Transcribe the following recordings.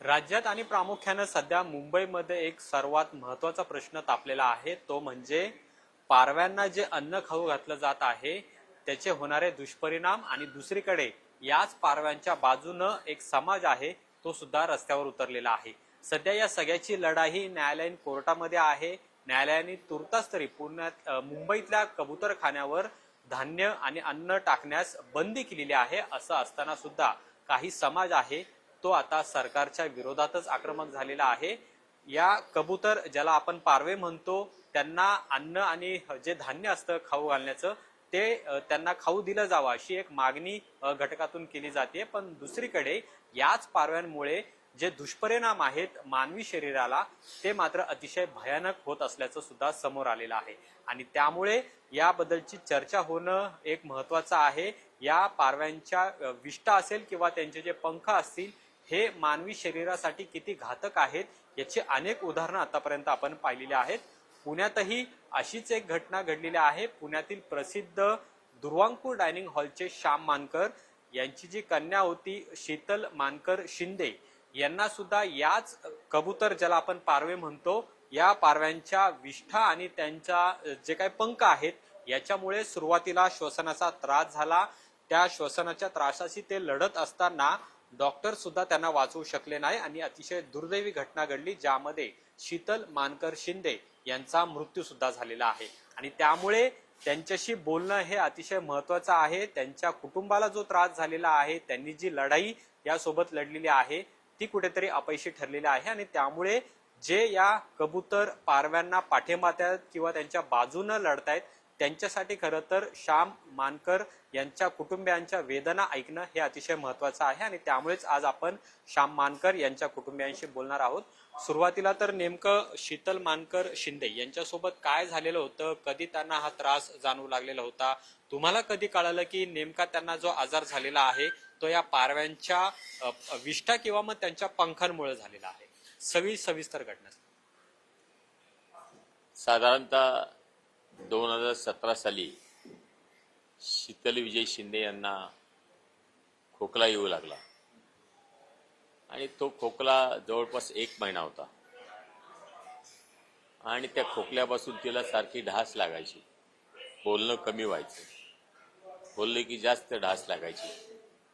राज्यात आणि प्रामुख्याने सध्या मुंबईमध्ये एक सर्वात महत्त्वाचा प्रश्न तापलेला आहे, तो म्हणजे पारव्यांना जे अन्न खाऊ घातलं जात आहे त्याचे होणारे दुष्परिणाम, आणि दुसरीकडे याच पारव्यांच्या बाजूनं एक समाज आहे तो सुद्धा रस्त्यावर उतरलेला आहे। सध्या या सगळ्याची लढाई न्यायालयीन कोर्टामध्ये आहे। न्यायालयाने तुर्तास तरी मुंबईतल्या कबूतरखान्यावर धान्य आणि अन्न टाकण्यास बंदी केलेली आहे। असं असताना सुद्धा काही समाज आहे तो आता सरकारच्या विरोधातच आक्रमक झालेला आहे। या कबूतर, ज्याला आपण पारवे म्हणतो, त्यांना अन्न आणि जे धान्य असतं खाऊ घालण्याचं ते त्यांना खाऊ दिलं जावं अशी एक मागणी घटकातून केली जाते। पण दुसरीकडे याच पारव्यांमुळे जे दुष्परिणाम आहेत मानवी शरीराला ते मात्र अतिशय भयानक होत असल्याचं सुद्धा समोर आलेलं आहे। आणि त्यामुळे याबद्दलची चर्चा होणं एक महत्त्वाचं आहे। या पारव्यांच्या विष्ठा असेल किंवा त्यांचे जे पंख असतील हे मानवी शरीरासाठी किती घातक आहेत याची अनेक उदाहरणं आतापर्यंत आपण पाहिलेली आहेत। पुण्यातही अशीच एक घटना घडलेली आहे। पुण्यातील प्रसिद्ध दुर्वांकूर डायनिंग हॉलचे श्याम मानकर यांची जी कन्या होती शीतल मानकर शिंदे यांना सुद्धा याच कबूतर, ज्याला आपण पारवे म्हणतो, या पारव्यांच्या विष्ठा आणि त्यांच्या जे काही पंख आहेत याच्यामुळे सुरुवातीला श्वसनाचा त्रास झाला। त्या श्वसनाच्या त्रासाशी ते लढत असताना डॉक्टर सुद्धा त्यांना वाचवू शकले नाही आणि अतिशय दुर्दैवी घटना घडली, ज्यामध्ये शीतल मानकर शिंदे यांचा मृत्यू सुद्धा झालेला आहे। आणि त्यामुळे त्यांच्याशी बोलणं हे अतिशय महत्त्वाचं आहे। त्यांच्या कुटुंबाला जो त्रास झालेला आहे, त्यांनी जी लढाई यासोबत लढलेली आहे ती कुठेतरी अपयशी ठरलेली आहे। आणि त्यामुळे जे या कबूतर पारव्यांना पाठिंबा देतात किंवा त्यांच्या बाजूनं लढतायत त्यांच्यासाठी खरं तर श्याम मानकर यांच्या कुटुंबियांच्या वेदना ऐकणं हे अतिशय महत्त्वाचं आहे। आणि त्यामुळेच आज आपण श्याम मानकर यांच्या कुटुंबियांशी बोलणार आहोत। सुरुवातीला तर नेमकं शीतल मानकर शिंदे यांच्यासोबत काय झालेलं होतं, कधी त्यांना हा त्रास जाणवू लागलेला होता, तुम्हाला कधी कळालं की नेमका त्यांना जो आजार झालेला आहे तो या पारव्यांच्या विष्ठा किंवा मग त्यांच्या पंखांमुळे झालेला आहे? सविस्तर घटना। साधारणतः 2017 साली शीतल विजय शिंदे यांना खोकला येऊ लागला आणि तो खोकला जवळपास 1 महिना होता आणि त्या खोकल्यापासून तिला सारखी ढास लागायची, बोलणं कमी व्हायचं, बोललं की जास्त ढास लागायची,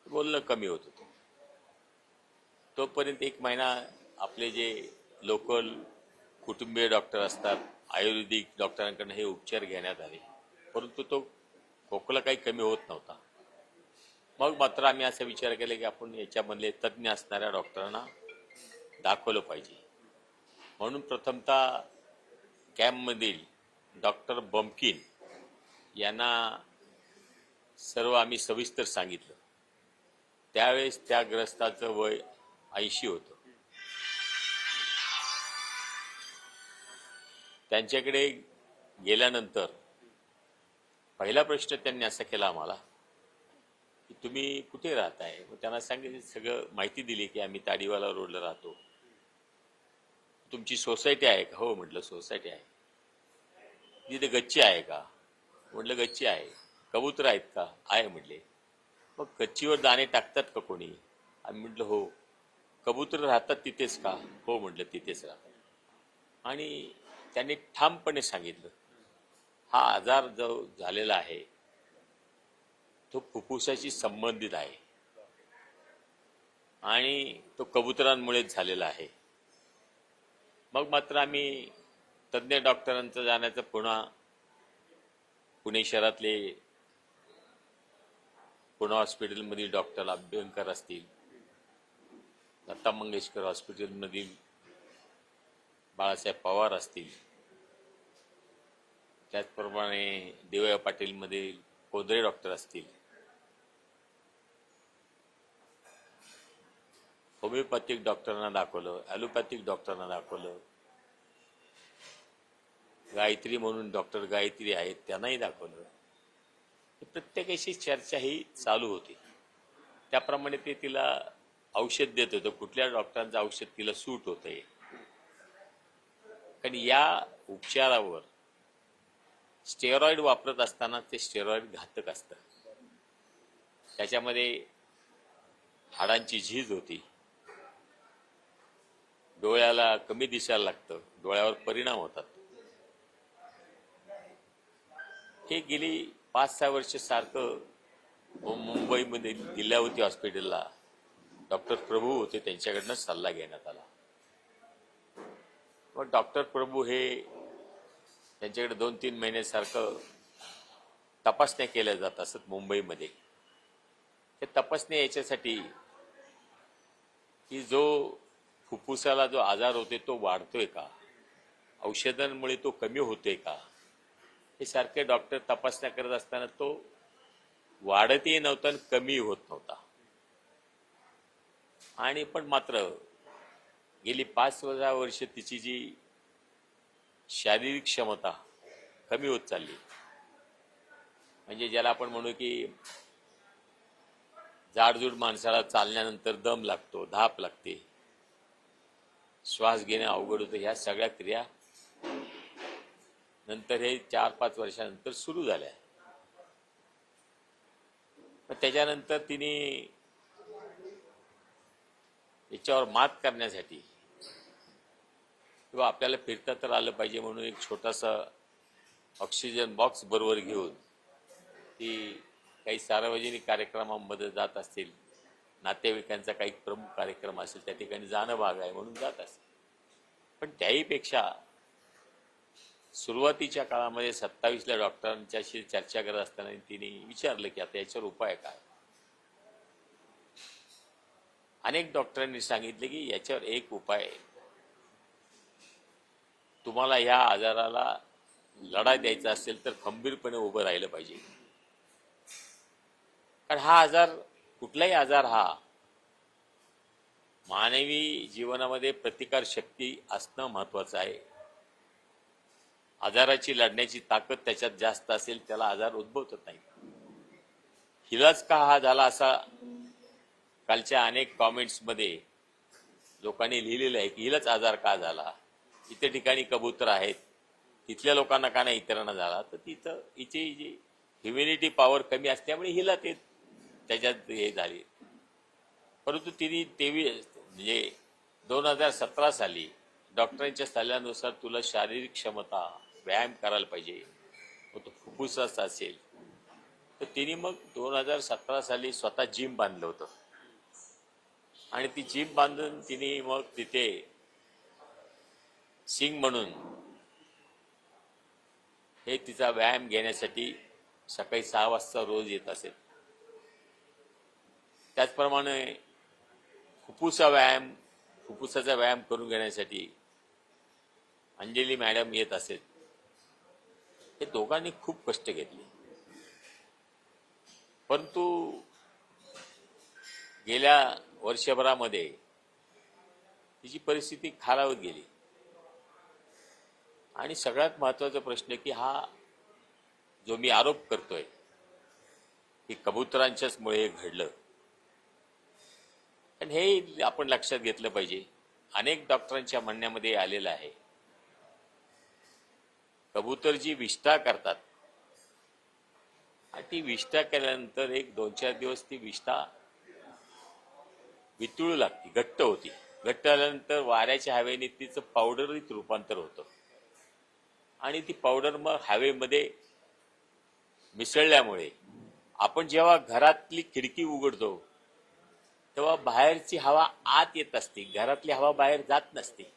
बोलणं कमी होत होतं। तोपर्यंत 1 महिना आपले जे लोकल कुटुंबीय डॉक्टर असतात, आयुर्वेदिक डॉक्टरांकडून हे उपचार घेण्यात आले, परंतु तो खोकला काही कमी होत नव्हता। मग मात्र आम्ही असा विचार केला की आपण याच्यामधले तज्ज्ञ असणाऱ्या डॉक्टरांना दाखवलं पाहिजे। म्हणून प्रथमतः कॅम्पमधील डॉक्टर बमकिन यांना सर्व आम्ही सविस्तर सांगितलं। त्यावेळेस त्या ग्रस्ताचं वय 80 होतं। त्यांच्याकडे गेल्यानंतर पहिला प्रश्न त्यांनी असा केला आम्हाला की तुम्ही कुठे राहताय? मग त्यांना सांगितलं, सगळं माहिती दिली की आम्ही ताडीवाला रोडला राहतो। तुमची सोसायटी आहे का? हो म्हटलं सोसायटी आहे। तिथे गच्ची आहे का? म्हटलं गच्ची आहे। कबूतर आहेत का? आहे म्हटले। मग गच्चीवर दाणे टाकतात का कोणी? आम्ही म्हटलं हो। कबूतर राहतात तिथेच का? हो म्हटलं तिथेच राहतात। आणि त्यांनी ठामपणे सांगितलं हा आजार जो झालेला आहे तो फुफ्फुसाशी संबंधित आहे आणि तो कबुतरांमुळेच झालेला आहे। मग मात्र आम्ही तज्ज्ञ डॉक्टरांचं जाण्याचं पुणे शहरातले पुणे हॉस्पिटलमधील डॉक्टर अभ्यंकर असतील, लता मंगेशकर हॉस्पिटलमधील बाळासाहेब पवार असतील, त्याचप्रमाणे देवया पाटीलमधील कोदरे डॉक्टर असतील, होमिओपॅथिक डॉक्टरांना दाखवलं, ॲलोपॅथिक डॉक्टरांना दाखवलं, गायत्री म्हणून डॉक्टर गायत्री आहेत त्यांनाही दाखवलं। प्रत्येकाशी चर्चा ही चालू होती। त्याप्रमाणे ते तिला औषध देत होतं, कुठल्या डॉक्टरांचं औषध तिला सूट होतंय। कारण या उपचारावर स्टेरॉइड वापरत असताना ते स्टेरॉइड घातक असतं। त्याच्यामध्ये हाडांची झीज होती, डोळ्याला कमी दिसायला लागतं, डोळ्यावर परिणाम होतात. हे गेली 5-6 वर्ष सारखं मुंबईमध्ये दिल्यावती हॉस्पिटलला डॉक्टर प्रभू होते, त्यांच्याकडनं सल्ला घेण्यात आला. मग डॉक्टर प्रभू हे त्यांच्याकडे 2-3 महिन्यासारखं तपासण्या केल्या जात असत मुंबईमध्ये. हे तपासण्या याच्यासाठी की जो फुफ्फुसाला जो आजार होते तो वाढतोय का, औषधांमुळे तो कमी होतोय का, हे सारखे डॉक्टर तपासण्या करत असताना तो वाढतही नव्हता आणि कमी होत नव्हता. आणि पण मात्र गेली 5-6 वर्ष तिची जी शारीरिक क्षमता कमी होत चालली, म्हणजे ज्याला आपण म्हणू की जाडजूड माणसाला चालण्यानंतर दम लागतो, धाप लागते, श्वास घेणे अवघड होतं, ह्या सगळ्या क्रिया नंतर हे 4-5 वर्षानंतर सुरू झाल्या. त्याच्यानंतर तिने याच्यावर मात करण्यासाठी किंवा आपल्याला फिरता तर आलं पाहिजे म्हणून एक छोटासा ऑक्सिजन बॉक्स बरोबर घेऊन ती काही सार्वजनिक कार्यक्रमांमध्ये जात असतील, नातेवाईकांचा काही प्रमुख कार्यक्रम असेल त्या ठिकाणी जाणं भाग आहे म्हणून जात असेल. पण त्याहीपेक्षा सुरुवातीच्या काळामध्ये 27ला डॉक्टरांच्याशी चर्चा करत असताना तिने विचारलं की आता याच्यावर उपाय काय. अनेक डॉक्टरांनी सांगितले की याच्यावर एक उपाय आहे, तुम्हाला या आजाराला लढा द्यायचा असेल तर खंबीरपणे उभं राहिलं पाहिजे. कारण हा आजार, कुठलाही आजार हा मानवी जीवनामध्ये प्रतिकार शक्ती असणं महत्वाचं आहे. आजाराची लढण्याची ताकद त्याच्यात जास्त असेल त्याला आजार उद्भवत नाही. हिलाच का हा झाला असा कालच्या अनेक कॉमेंट्समध्ये लोकांनी लिहिलेलं आहे की हिलाच आजार का झाला, इथे ठिकाणी कबूतर आहेत, तिथल्या लोकांना का नाही इतरांना झाला, तर तिथं हिची जी ह्युमॅनिटी पॉवर कमी असल्यामुळे हिला ते त्याच्यात हे झाले. परंतु तिने म्हणजे 2017 साली डॉक्टरांच्या सल्ल्यानुसार तुला शारीरिक क्षमता व्यायाम करायला पाहिजे, मग तो फुफ्फुसाचा असेल तर तिने मग 2017 साली स्वतः जिम बांधलं होतं. आणि ती जिम बांधून तिने मग तिथे सिंग म्हणून हे तिचा व्यायाम घेण्यासाठी सकाळी 6 वाजता रोज येत असेल. त्याचप्रमाणे फुफ्फुसाचा व्यायाम करून घेण्यासाठी अंजली मॅडम येत असेल. हे दोघांनी खूप कष्ट घेतले. परंतु गेल्या वर्षभरामध्ये तिची परिस्थिती खालावत गेली. आणि सगळ्यात महत्वाचा प्रश्न की हा जो मी आरोप करतोय की कबुतरांच्याच मुळे घडलं, पण हे आपण लक्षात घेतलं पाहिजे. अनेक डॉक्टरांच्या म्हणण्यामध्ये आलेलं आहे, कबूतर जी विष्ठा करतात आणि ती विष्ठा केल्यानंतर 1-2-4 दिवस ती विष्ठा वितळू लागते, घट्ट होती. घट्ट झाल्यानंतर वाऱ्याच्या हवेने तिचं पावडरीत रूपांतर होतं आणि ती पावडर मग हवेमध्ये मिसळल्यामुळे आपण जेव्हा घरातली खिडकी उघडतो तेव्हा बाहेरची हवा आत येत असते, घरातली हवा बाहेर जात नसते.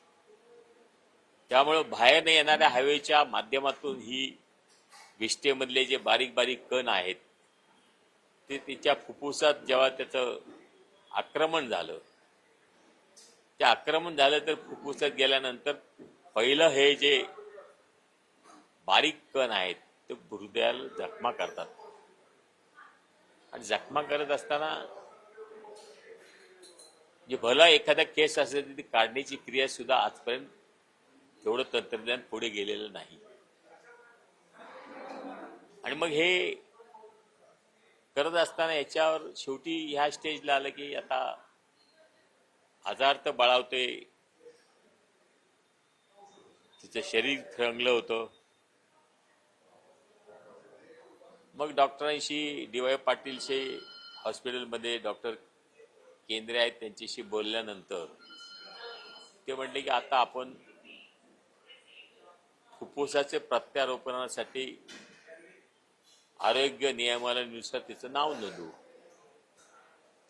त्यामुळे बाहेर येणाऱ्या हवेच्या माध्यमातून ही विष्ठेमधले जे बारीक बारीक कण आहेत ते तिच्या फुफ्फुसात जेव्हा त्याचं आक्रमण झालं, ते आक्रमण झालं तर फुफ्फुसात गेल्यानंतर पहिलं हे जे बारीक कण आहेत ते हृदयाला जखमा करतात. आणि जखमा करत असताना जे भला एखादा केस असेल तर ती काढण्याची क्रिया सुद्धा आजपर्यंत तेवढं तंत्रज्ञान पुढे गेलेलं नाही. आणि मग हे करत असताना याच्यावर शेवटी ह्या स्टेजला आलं की आता आजार तर बळावतोय, तिचं शरीर खरंगलं होतं. मग डॉक्टरांशी डी.वाय. पाटीलचे हॉस्पिटलमध्ये डॉक्टर केंद्रे आहेत त्यांच्याशी बोलल्यानंतर ते म्हटले की आता आपण फुफ्फुसाचे प्रत्यारोपणासाठी आरोग्य नियमावलीनुसार तिचं नाव नोंदवू.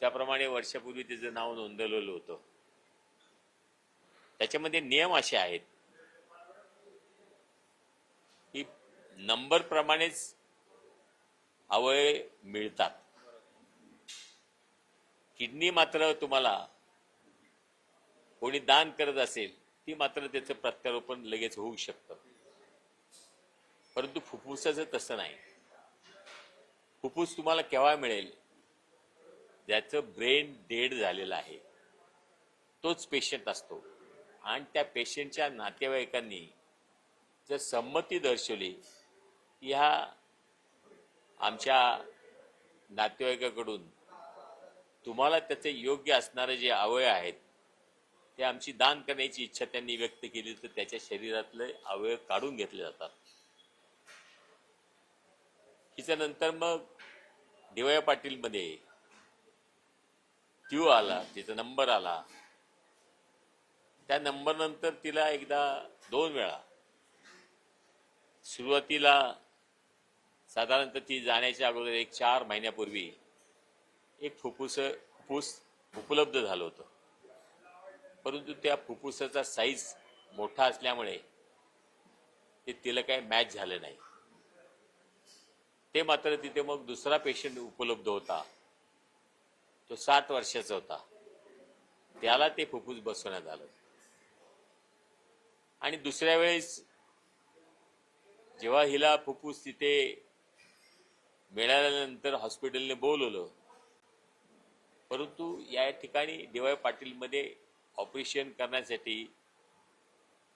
त्याप्रमाणे वर्षापूर्वी तिचं नाव नोंदवलेलं होतं. त्याच्यामध्ये नियम असे आहेत की नंबर प्रमाणेच अवयव मिळतात. किडनी मात्र तुम्हाला कोणी दान करत असेल ती मात्र त्याचं प्रत्यारोपण लगेच होऊ शकतं. परंतु फुफ्फुसाचं तसं नाही. फुफ्फुस तुम्हाला केव्हा मिळेल? ज्याचं ब्रेन डेड झालेलं आहे तोच पेशंट असतो. आणि त्या पेशंटच्या नातेवाईकांनी जर संमती दर्शवली की ह्या आमच्या नातेवाईकाकडून तुम्हाला त्याचे योग्य असणारे जे अवयव आहेत ते आमची दान करण्याची इच्छा त्यांनी व्यक्त केली तर त्याच्या शरीरातले अवयव काढून घेतले जातात. हिच्यानंतर मग डी.वाय. पाटील मध्ये क्यू आला, तिचा नंबर आला. त्या नंबर नंतर तिला एकदा 2 वेळा सुरुवातीला साधारणतः ती जाण्याच्या अगोदर 4 महिन्यापूर्वी एक फुफ्फुस उपलब्ध झालं होतं. परंतु त्या फुफ्फुसाचा साईज मोठा असल्यामुळे ते तिला काही मॅच झालं नाही. ते मात्र तिथे मग दुसरा पेशंट उपलब्ध होता. तो 60 वर्षाचा होता. त्याला ते फुफ्फुस बसवण्यात आलं. आणि दुसऱ्या वेळेस जेव्हा हिला फुफ्फुस तिथे मिळाल्यानंतर हॉस्पिटलने बोलवलं. परंतु या ठिकाणी डी.वाय. पाटील मध्ये ऑपरेशन करण्यासाठी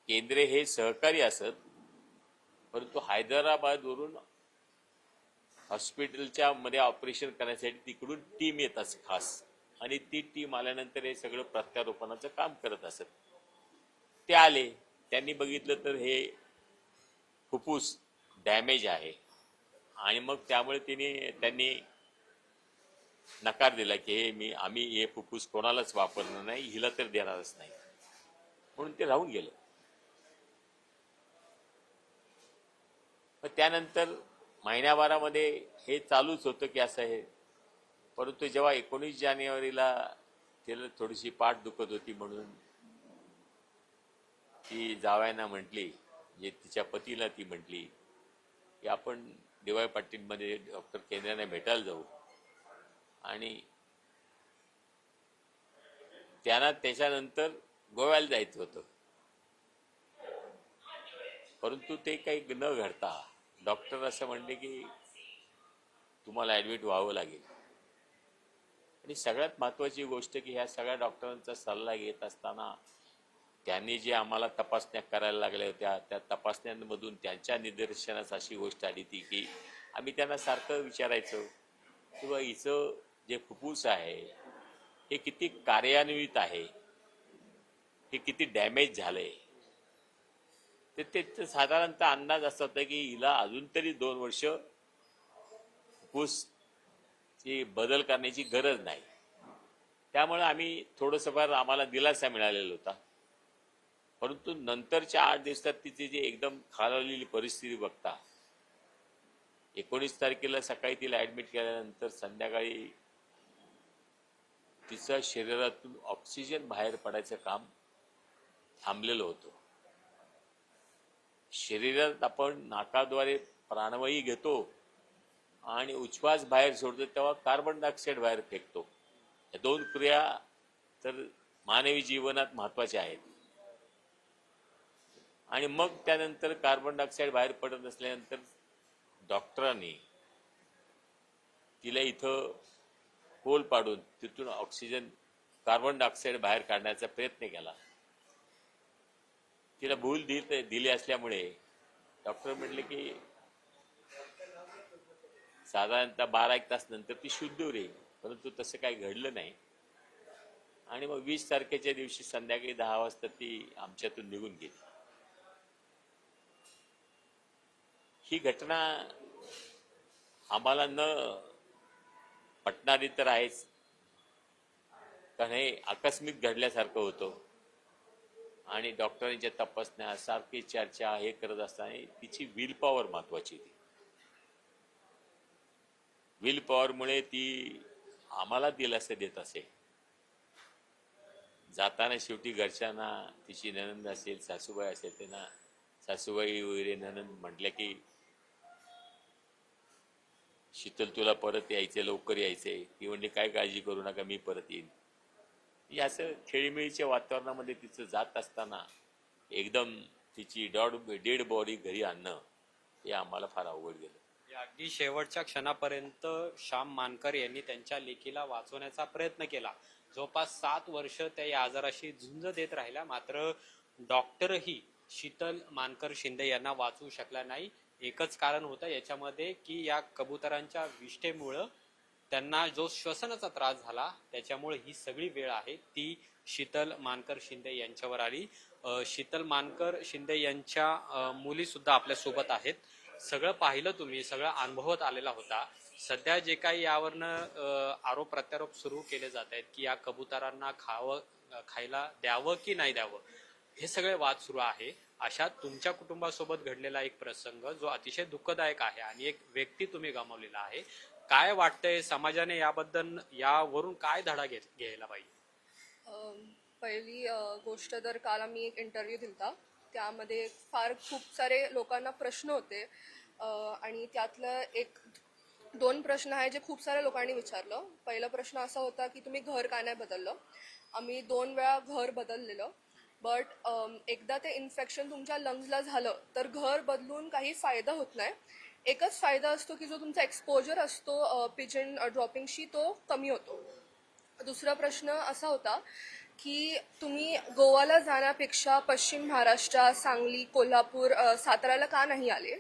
केंद्रे हे सहकारी असत. परंतु हैदराबादवरून हॉस्पिटलच्या मध्ये ऑपरेशन करण्यासाठी तिकडून टीम येत असत खास. आणि ती टीम आल्यानंतर हे सगळं प्रत्यारोपणाचं काम करत असत. ते आले, त्यांनी बघितलं तर हे फुफ्फुस डॅमेज आहे. आणि मग त्यामुळे त्यांनी नकार दिला की आम्ही हे फुफ्फुस कोणालाच वापरणार नाही, हिला तर देणारच नाही. म्हणून ते राहून गेलं. त्यानंतर महिन्याभरामध्ये हे चालूच होतं की असं आहे. परंतु जेव्हा 19 जानेवारीला तिला थोडीशी पाठ दुखत होती म्हणून ती जावयांना म्हटली, म्हणजे तिच्या पतीला ती म्हटली की आपण डी.वाय. पाटील मध्ये डॉक्टर केंद्राने भेटायला जाऊ. आणि त्यांना त्याच्यानंतर गोव्याला जायचं होतं. परंतु ते काही न घडता डॉक्टर असं म्हणले की तुम्हाला ऍडमिट व्हावं लागेल. आणि सगळ्यात महत्वाची गोष्ट की ह्या सगळ्या डॉक्टरांचा सल्ला घेत असताना त्यांनी जे आम्हाला तपासण्या करायला लागल्या होत्या त्या तपासण्यांमधून त्यांच्या निदर्शनास अशी गोष्ट आली ती की आम्ही त्यांना सारखं विचारायचो किंवा हिचं जे फुफ्फुस आहे हे किती कार्यान्वित आहे, हे किती डॅमेज झालंय. ते साधारणतः अंदाज असा होता की हिला अजून तरी 2 वर्ष फुफ्फुसची बदल करण्याची गरज नाही. त्यामुळे आम्ही थोडंसं फार आम्हाला दिलासा मिळालेला होता. परंतु नंतरच्या 8 दिवसात तिची जी एकदम खालावलेली परिस्थिती बघता 19 तारखेला सकाळी तिला ऍडमिट केल्यानंतर संध्याकाळी तिच्या शरीरातून ऑक्सिजन बाहेर पडायचं काम थांबलेलं होतं. शरीरात आपण नाकाद्वारे प्राणवायू घेतो आणि उच्छ्वास बाहेर सोडतो तेव्हा कार्बन डायऑक्साईड बाहेर फेकतो. या 2 क्रिया तर मानवी जीवनात महत्वाच्या आहेत. आणि मग त्यानंतर कार्बन डायऑक्साईड बाहेर पडत असल्यानंतर डॉक्टरांनी तिला इथं होल पाडून तिथून ऑक्सिजन कार्बन डायऑक्साईड बाहेर काढण्याचा प्रयत्न केला. तिला भूल दिली असल्यामुळे डॉक्टर म्हटले की साधारणतः 12-1 तास नंतर ती शुद्ध होईल. परंतु तसं काही घडलं नाही. आणि मग 20 तारखेच्या दिवशी संध्याकाळी 10 वाजता ती आमच्यातून निघून गेली. ही घटना आम्हाला न पटणारी तर आहेच, कारण हे आकस्मिक घडल्यासारखं होतं. आणि डॉक्टरांच्या तपासण्या सारखी चर्चा हे करत असताना तिची विल पॉवर महत्वाची होती. विल पॉवरमुळे ती आम्हाला दिलासा देत असे. जाताना शेवटी घरच्यांना तिची नणंद असेल, सासूबाई असेल, त्यांना सासूबाई वगैरे नणंद म्हटल्या की शीतल तुला परत यायचंय, लवकर यायचंय. ती म्हणली काय काळजी करू नका, मी परत येईन. म्हणजे असं खेळीमेळीच्या वातावरणामध्ये तिचं जात असताना एकदम तिची डेड बॉडी घरी आणणं हे आम्हाला फार अवघड गेलं. अगदी शेवटच्या क्षणापर्यंत श्याम मानकर यांनी त्यांच्या लेकीला वाचवण्याचा प्रयत्न केला. जवळपास 7 वर्ष त्या या आजाराशी झुंज देत राहिल्या, मात्र डॉक्टरही शीतल मानकर शिंदे यांना वाचवू शकला नाही. एकच कारण होतं याच्यामध्ये की या कबुतरांच्या विष्ठेमुळं त्यांना जो श्वसनाचा त्रास झाला, त्याच्यामुळे ही सगळी वेळ आहे ती शीतल मानकर शिंदे यांच्यावर आली. शीतल मानकर शिंदे यांच्या मुली सुद्धा आपल्या सोबत आहेत. सगळं पाहिलं तुम्ही, सगळं अनुभवत आलेला होता. सध्या जे काही यावरनं आरोप प्रत्यारोप सुरू केले जात आहेत की या कबुतरांना खायला द्यावं की नाही द्यावं, हे सगळे वाद सुरू आहे. अशात तुमच्या कुटुंबासोबत घडलेला एक प्रसंग जो अतिशय दुःखदायक आहे आणि एक व्यक्ती तुम्ही गमावलेला आहे. काय वाटतंय समाजाने यावरून काय धडा घ्यायला पाहिजे? पहिली गोष्ट तर काल आम्ही एक इंटरव्ह्यू दिलता, त्यामध्ये खूप सारे लोकांना प्रश्न होते आणि त्यातलं 1-2 प्रश्न आहे जे खूप साऱ्या लोकांनी विचारलं. पहिला प्रश्न असा होता की तुम्ही घर का नाही बदललं. आम्ही 2 वेळा घर बदललेलं, बट एकदा ते इन्फेक्शन तुमच्या लंग्सला झालं तर घर बदलून काही फायदा होत नाही. एकच फायदा असतो की जो तुमचा एक्सपोजर असतो पिजन ड्रॉपिंगशी तो कमी होतो. दुसरा प्रश्न असा होता की तुम्ही गोवाला जाण्यापेक्षा पश्चिम महाराष्ट्र, सांगली, कोल्हापूर, साताऱ्याला का नाही आले.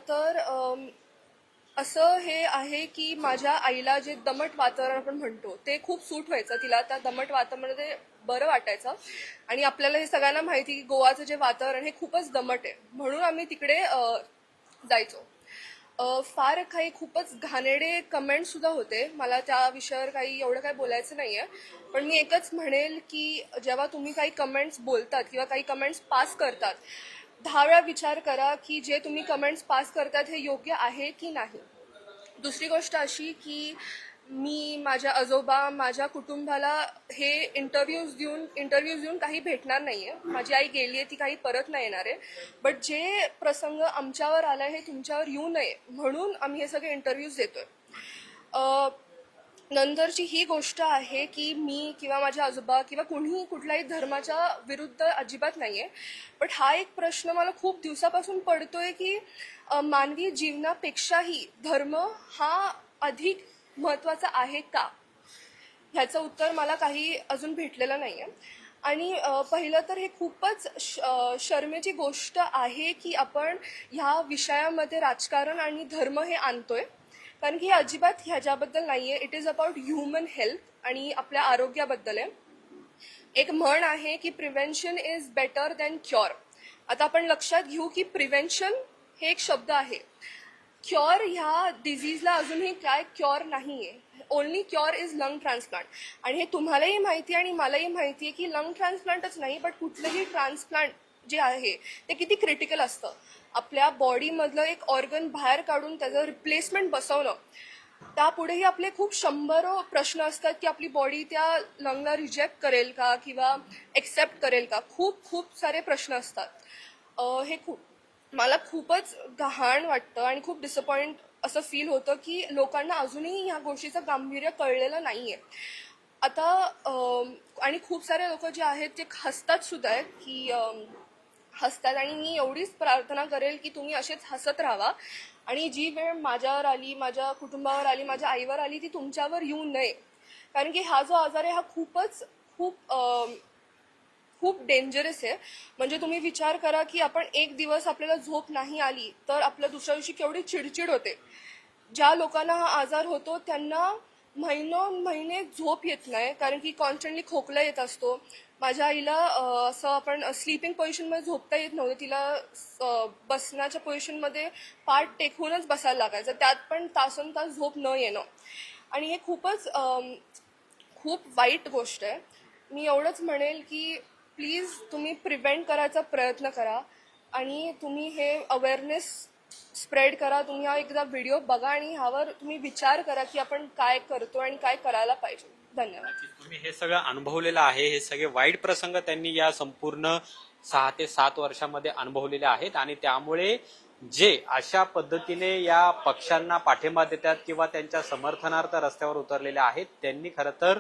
तर असं हे आहे की माझ्या आईला जे दमट वातावरण आपण म्हणतो ते खूप सूट व्हायचं. तिला त्या दमट वातावरणामध्ये बरं वाटायचं आणि आपल्याला हे सगळ्यांना माहिती की गोवाचं जे वातावरण हे खूपच दमट आहे, म्हणून आम्ही तिकडे जायचो. फार काही खूपच घाणेरडे कमेंट्स सुद्धा होते. मला त्या विषयावर काही एवढं काही बोलायचं नाही आहे, पण मी एकच म्हणेल की जेव्हा तुम्ही काही कमेंट्स बोलतात किंवा काही कमेंट्स पास करतात, 10 वेळा विचार करा की जे तुम्ही कमेंट्स पास करतात हे योग्य आहे की नाही. दुसरी गोष्ट अशी की मी, माझ्या आजोबा, माझ्या कुटुंबाला हे इंटरव्ह्यूज देऊन काही भेटणार नाही आहे. माझी आई गेली आहे, ती काही परत नाही येणार आहे. बट जे प्रसंग आमच्यावर आला हे तुमच्यावर येऊ नये म्हणून आम्ही हे सगळे इंटरव्ह्यूज देतोय. नंतरची ही गोष्ट आहे की मी किंवा माझे आजोबा किंवा कुठल्याही धर्माच्या विरुद्ध अजिबात नाही आहे. बट हा एक प्रश्न मला खूप दिवसापासून पडतोय की मानवी जीवनापेक्षाही धर्म हा अधिक महत्त्वाचा आहे का, ह्याचं उत्तर मला काही अजून भेटलेलं नाही आहे. आणि पहिलं तर हे खूपच शर्मेची गोष्ट आहे की आपण ह्या विषयामध्ये राजकारण आणि धर्म हे आणतोय, कारण की हे अजिबात ह्याच्याबद्दल नाही आहे. It is about human health आणि आपल्या आरोग्याबद्दल आहे. एक म्हण आहे की prevention is better than cure. आता आपण लक्षात घेऊ की प्रिव्हेन्शन हे एक शब्द आहे. क्युअर ह्या डिझीजला अजूनही काय क्युअर नाही आहे. Only cure is lung transplant. आणि हे तुम्हालाही माहिती आहे आणि मलाही माहिती आहे की लंग ट्रान्सप्लांटच नाही, बट कुठलंही ट्रान्सप्लांट जे आहे ते किती क्रिटिकल असतं. आपल्या बॉडीमधलं एक ऑर्गन बाहेर काढून त्याचं रिप्लेसमेंट बसवणं, त्यापुढेही आपले खूप 100 प्रश्न असतात की आपली बॉडी त्या लंगला रिजेक्ट करेल का किंवा एक्सेप्ट करेल का. खूप सारे प्रश्न असतात. हे मला खूपच घाण वाटतं आणि खूप डिसअपॉइंट असं फील होतं की लोकांना अजूनही ह्या गोष्टीचं गांभीर्य कळलेलं नाही आहे. आता आणि खूप सारे लोक जे आहेत ते हसतात सुद्धा आहेत की हसतात, आणि मी एवढीच प्रार्थना करेल की तुम्ही असेच हसत राहा आणि जी वेळ माझ्यावर आली, माझ्या कुटुंबावर आली, माझ्या आईवर आली ती तुमच्यावर येऊ नये. कारण की हा जो आजार आहे हा खूप डेंजरस आहे. म्हणजे तुम्ही विचार करा की आपण एक दिवस आपल्याला झोप नाही आली तर आपल्या दुसऱ्या दिवशी केवढी चिडचिड होते. ज्या लोकांना हा आजार होतो त्यांना महिने झोप येत नाही, कारण की कॉन्स्टंटली खोकला येत असतो. माझ्या आईला असं आपण स्लीपिंग पोझिशनमध्ये झोपता येत नव्हतं. तिला बसण्याच्या पोझिशनमध्ये पाठ टेकूनच बसायला लागायचं, त्यात पण तासनतास झोप न येणं. आणि हे खूप वाईट गोष्ट आहे. मी एवढंच म्हणेल की प्लीज तुम्ही प्रिव्हेंट करायचा प्रयत्न करा आणि तुम्ही हे अवेअरनेस स्प्रेड करा. तुम्ही हा एकदा व्हिडिओ बघा आणि ह्यावर तुम्ही विचार करा की आपण काय करतो आणि काय करायला पाहिजे. धन्यवाद. तुम्ही हे सगळं अनुभवलेलं आहे, हे सगळे वाईट प्रसंग त्यांनी या संपूर्ण 6 ते 7 वर्षामध्ये अनुभवलेले आहेत आणि त्यामुळे जे अशा पद्धतीने या पक्षांना पाठिंबा देतात किंवा त्यांच्या समर्थनार्थ रस्त्यावर उतरलेले आहेत, त्यांनी खरं तर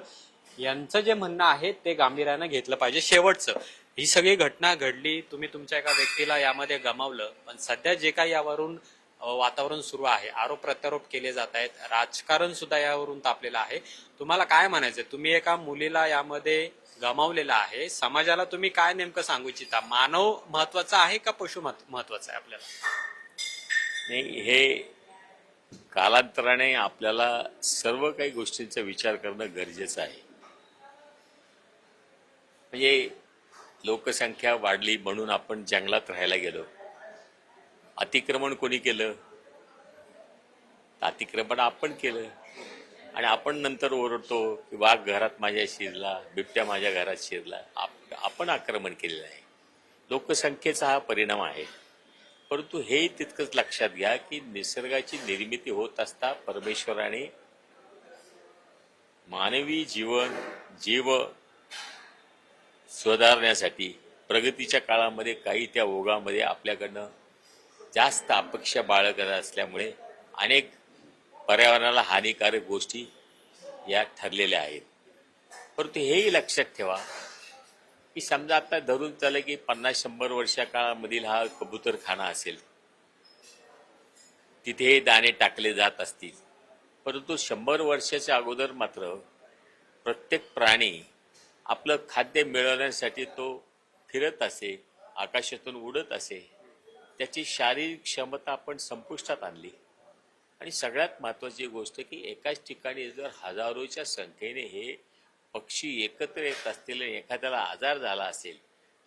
यांचं जे म्हणणं आहे ते गांभीर्यानं घेतलं पाहिजे. शेवटचं, ही सगळी घटना घडली, तुम्ही तुमच्या एका व्यक्तीला यामध्ये गमावलं, पण सध्या जे काही यावरून वातावरण सुरू आहे, आरोप प्रत्यारोप केले जात आहेत, राजकारण सुद्धा यावरून तापलेलं आहे. तुम्हाला काय म्हणायचंय? तुम्ही एका मुलीला यामध्ये गमावलेला आहे, समाजाला तुम्ही काय नेमकं सांगू इच्छिता? मानव महत्वाचा आहे का पशु महत्वाचा आहे आपल्याला? नाही, हे कालांतराने आपल्याला सर्व काही गोष्टींचा विचार करणं गरजेचं आहे. म्हणजे लोकसंख्या वाढली म्हणून आपण जंगलात राहायला गेलो. अतिक्रमण कोणी केलं? अतिक्रमण आपण केलं आणि आपण नंतर ओरडतो की वाघ घरात माझ्या शिरला, बिबट्या माझ्या घरात शिरला. आपण आक्रमण केलेलं आहे. लोकसंख्येचा हा परिणाम आहे. परंतु हेही तितकंच लक्षात घ्या की निसर्गाची निर्मिती होत असता परमेश्वराने मानवी जीव सुधारण्यासाठी प्रगतीच्या काळामध्ये काही त्या ओघामध्ये आपल्याकडनं जास्त अपेक्षा बाळगत असल्यामुळे अनेक पर्यावरणाला हानिकारक गोष्टी या ठरलेल्या आहेत. परंतु हेही लक्षात ठेवा की समजा आता धरून चाललं की 50-100 वर्षा काळामधील हा कबूतरखाना असेल, तिथे हे दाणे टाकले जात असतील. परंतु 100 वर्षाच्या अगोदर मात्र प्रत्येक प्राणी आपलं खाद्य मिळवण्यासाठी तो फिरत असे, आकाशातून उडत असे. त्याची शारीरिक क्षमता आपण संपुष्टात आणली. आणि सगळ्यात महत्वाची गोष्ट की एकाच ठिकाणी जर हजारोच्या संख्येने हे पक्षी एकत्र येत असतील आणि एखाद्याला आजार झाला असेल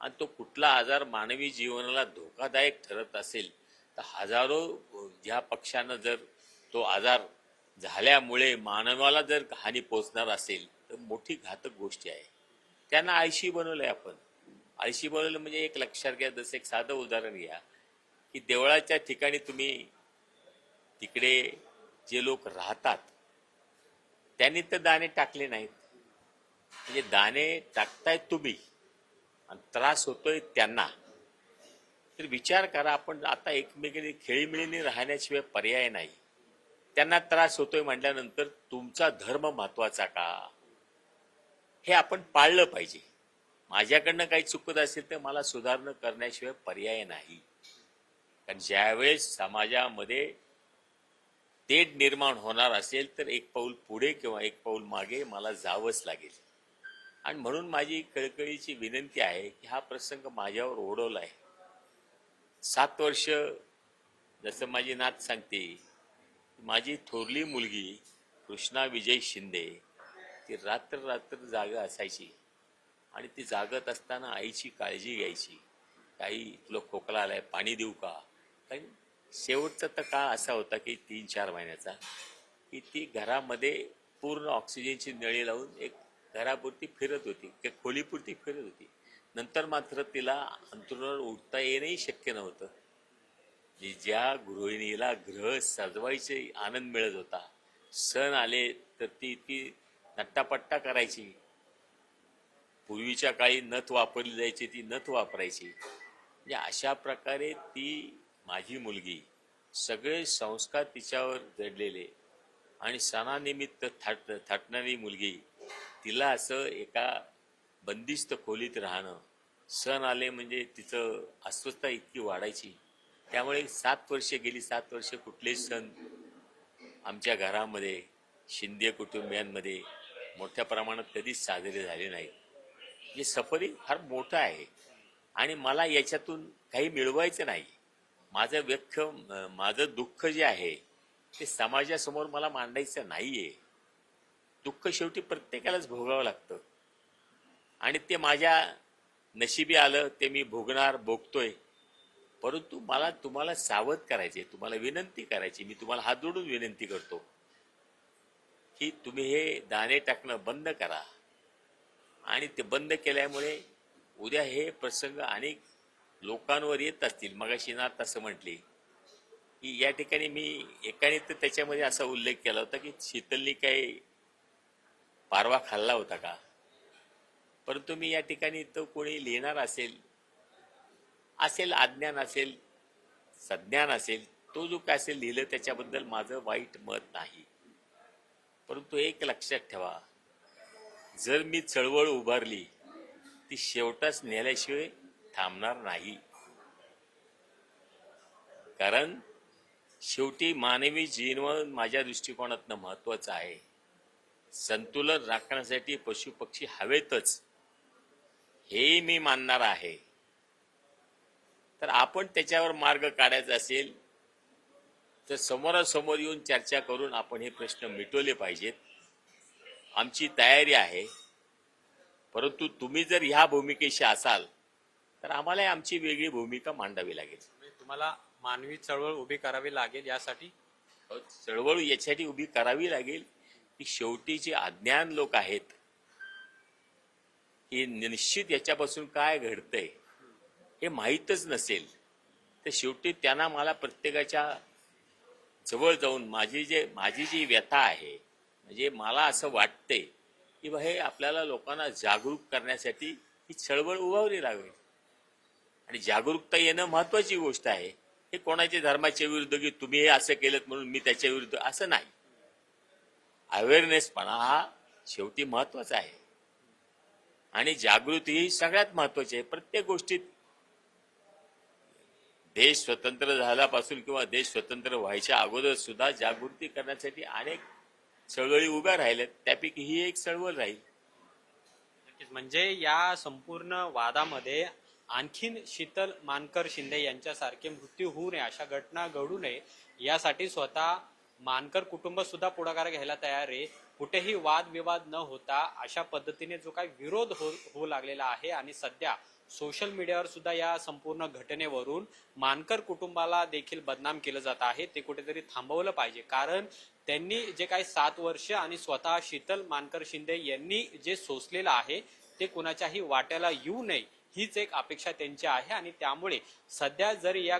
आणि तो कुठला आजार मानवी जीवनाला धोकादायक ठरत असेल, तर हजारो ज्या पक्ष्यांना जर तो आजार झाल्यामुळे मानवाला जर हानी पोचणार असेल तर मोठी घातक गोष्टी आहे. त्यांना आळशी बनवलंय आपण. आळशी बनवलं म्हणजे एक लक्षात घ्या, जसं एक साधं उदाहरण घ्या की देवळाच्या ठिकाणी तुम्ही तिकडे जे लोक राहतात त्यांनी तर दाणे टाकले नाहीत. म्हणजे दाणे टाकतायत तुम्ही आणि त्रास होतोय त्यांना. तर विचार करा, आपण आता एकमेकांनी खेळीमेळीने राहण्याशिवाय पर्याय नाही. त्यांना त्रास होतोय म्हटल्यानंतर तुमचा धर्म महत्वाचा का, हे आपण पाळलं पाहिजे. माझ्याकडनं काही चुकत असेल तर मला सुधारणा करण्याशिवाय पर्याय नाही. कारण ज्यावेळेस समाजामध्ये तेढ निर्माण होणार असेल तर एक पाऊल पुढे किंवा एक पाऊल मागे मला जावंच लागेल. आणि म्हणून माझी कळकळीची विनंती आहे की हा प्रसंग माझ्यावर ओढवला आहे. 7 वर्ष, जसं माझी नात सांगते, माझी थोरली मुलगी कृष्णा विजय शिंदे ती रात्र जागा असायची आणि ती जागत असताना आईची काळजी घ्यायची. काही तुला खोकला आलाय, पाणी देऊ का? काही शेवटचा तर काळ असा होता की 3-4 महिन्याचा की ती घरामध्ये पूर्ण ऑक्सिजनची नळी लावून एक घरापुरती फिरत होती, एक खोलीपुरती फिरत होती. नंतर मात्र तिला अंथरुणावर उठता येणंही शक्य नव्हतं. ज्या गृहिणीला ग्रह सजवायचे आनंद मिळत होता, सण आले तर ती नट्टापट्टा करायची. पूर्वीच्या काळी नथ वापरली जायची, ती नथ वापरायची. म्हणजे अशा प्रकारे ती माझी मुलगी, सगळे संस्कार तिच्यावर जडलेले आणि सणानिमित्त थाटणारी मुलगी, तिला असं एका बंदिस्त खोलीत राहणं, सण आले म्हणजे तिचं अस्वस्थता इतकी वाढायची. त्यामुळे 7 वर्ष गेली. 7 वर्ष कुठलेच सण आमच्या घरामध्ये, शिंदे कुटुंबियांमध्ये मोठ्या प्रमाणात कधीच साजरे झाले नाही. हे सफरिंग फार मोठं आहे आणि मला याच्यातून काही मिळवायचं नाही. माझं दुःख जे आहे ते समाजासमोर मला मांडायचं नाहीये. दुःख शेवटी प्रत्येकालाच भोगावं लागतं आणि ते माझ्या नशिबी आलं ते मी भोगतोय. परंतु मला तुम्हाला सावध करायचे, तुम्हाला विनंती करायची. मी तुम्हाला हात जोडून विनंती करतो की तुम्ही हे दाणे टाकणं बंद करा. आणि ते बंद केल्यामुळे उद्या हे प्रसंग अनेक लोकांवर येत असतील. मगाशी ना तसं म्हटले की या ठिकाणी मी एकाने तर त्याच्यामध्ये असा उल्लेख केला होता की शीतलनी काही पारवा खाल्ला होता का. परंतु मी या ठिकाणी तो कोणी लिहिणार असेल अज्ञान असेल सज्ञान असेल, तो जो काय असेल लिहिलं त्याच्याबद्दल माझं वाईट मत नाही. परंतु एक लक्षात ठेवा, जर मी चळवळ उभारली ती शेवटाच नेल्याशिवाय थांबणार नाही. कारण शेवटी मानवी जीवन माझ्या दृष्टिकोनातनं महत्वाचं आहे. संतुलन राखण्यासाठी पशु पक्षी हवेतच हे मी मानणार आहे. तर आपण त्याच्यावर मार्ग काढायचा असेल तर समोरासमोर येऊन चर्चा करून आपण हे प्रश्न मिटवले पाहिजेत. आमची तयारी आहे. परंतु तुम्ही जर ह्या भूमिकेशी असाल तर आम्हाला आमची वेगळी भूमिका मांडावी लागेल. तुम्हाला मानवी चळवळ उभी करावी लागेल. यासाठी चळवळ यासाठी उभी करावी लागेल की शेवटी जे अज्ञान लोक आहेत हे निश्चित याच्यापासून काय घडतंय हे माहीतच नसेल तर शेवटी त्यांना मला प्रत्येकाच्या जवळ जाऊन माझी जी व्यथा आहे, म्हणजे मला असं वाटतंय की हे आपल्याला लोकांना जागरूक करण्यासाठी ही चळवळ उभारली लागेल. आणि जागरूकता येणं महत्वाची गोष्ट आहे. हे कोणाच्या धर्माच्या विरुद्ध की तुम्ही हे असं केलं म्हणून मी त्याच्या विरुद्ध असं नाही. अवेअरनेसपणा हा शेवटी महत्वाचा आहे आणि जागृती ही सगळ्यात महत्वाची आहे. प्रत्येक गोष्टीत देश स्वतंत्र झाल्यापासून किंवा देश स्वतंत्र व्हायच्या अगोदर सुद्धा जागृती करण्यासाठी अनेक चळवळी उभ्या राहिल्यात. त्यापैकी ही एक चळवळ राहील. म्हणजे या संपूर्ण वादामध्ये आणखीन शीतल मानकर शिंदे यांच्यासारखे मृत्यू होऊ नये, अशा घटना घडू नये यासाठी स्वतः मानकर कुटुंब सुद्धा पुढाकार घ्यायला तयार आहे. कुठेही वादविवाद न होता अशा पद्धतीने जो काही विरोध होऊ लागलेला आहे आणि सध्या सोशल मीडियावर सुद्धा या संपूर्ण घटनेवरून मानकर कुटुंबाला देखील बदनाम केलं जात आहे, ते कुठेतरी थांबवलं पाहिजे. कारण त्यांनी जे काही 7 वर्ष आणि स्वतः शीतल मानकर शिंदे यांनी जे सोसलेलं आहे ते कुणाच्याही वाट्याला येऊ नये हीच एक अपेक्षा त्यांची आहे. आणि त्यामुळे सध्या जरी या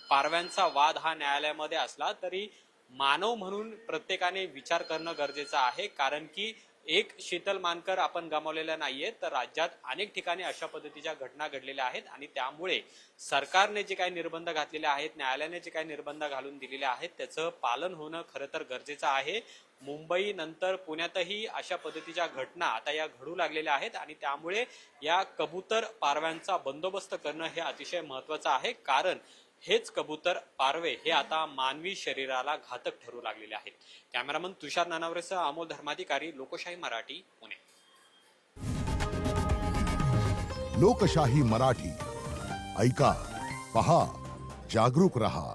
पारव्यांचा वाद हा न्यायालयामध्ये असला तरी मानव म्हणून प्रत्येकाने विचार करणं गरजेचं आहे. कारण की एक शीतल मानकर आपण गमावलेल्या नाहीये, तर राज्यात अनेक ठिकाणी अशा पद्धतीच्या घटना घडलेल्या आहेत. आणि त्यामुळे सरकारने जे काही निर्बंध घातलेले आहेत, न्यायालयाने जे काही निर्बंध घालून दिलेले आहेत त्याचं पालन होणं खरं तर गरजेचं आहे. मुंबई नंतर पुण्यातही अशा पद्धतीच्या घटना आता या घडू लागलेल्या आहेत आणि त्यामुळे या कबूतर पारव्यांचा बंदोबस्त करणं हे अतिशय महत्वाचं आहे. कारण हेच कबूतर पारवे हे आता मानवी शरीराला घातक ठरू लागलेले आहेत. कॅमेरामन तुषार नानावरेसह अमोल धर्माधिकारी, लोकशाही मराठी, पुणे. लोकशाही मराठी ऐका, पहा, जागरूक रहा.